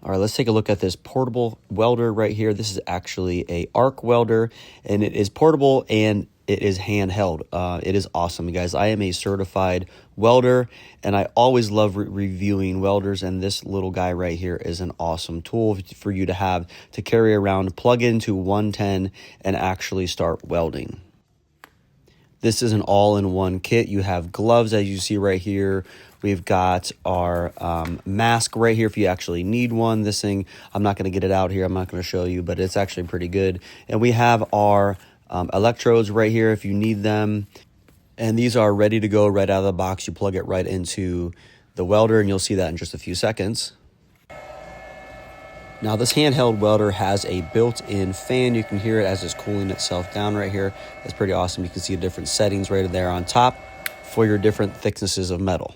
All right, let's take a look at this portable welder right here. This is actually a arc welder, and it is portable and it is handheld. It is awesome, guys. I am a certified welder, and I always love reviewing welders, and this little guy right here is an awesome tool for you to have to carry around, plug into 110, and actually start welding. This is an all-in-one kit. You have gloves, as you see right here. We've got our mask right here if you actually need one. This thing, I'm not going to get it out here. I'm not going to show you, but it's actually pretty good. And we have our electrodes right here if you need them. And these are ready to go right out of the box. You plug it right into the welder, and you'll see that in just a few seconds. Now, this handheld welder has a built-in fan. You can hear it as it's cooling itself down right here. It's pretty awesome. You can see the different settings right there on top for your different thicknesses of metal.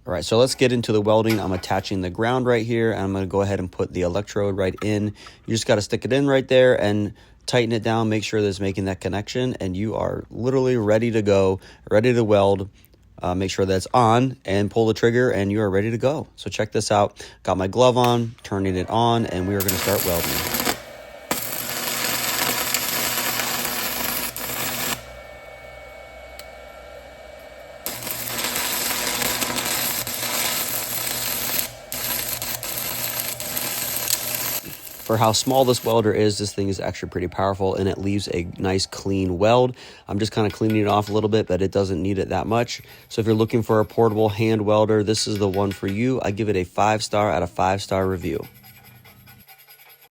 All right, so let's get into the welding. I'm attaching the ground right here, and I'm going to go ahead and put the electrode right in. You just got to stick it in right there and tighten it down. Make sure that it's making that connection, and you are literally ready to go, ready to weld. Make sure that's on and pull the trigger and you are ready to go. So check this out. Got my glove on, turning it on, and we are going to start welding. For how small this welder is, this thing is actually pretty powerful, and it leaves a nice clean weld. I'm just kind of cleaning it off a little bit, but it doesn't need it that much. So if you're looking for a portable hand welder, this is the one for you. I give it a 5-star out of 5-star review.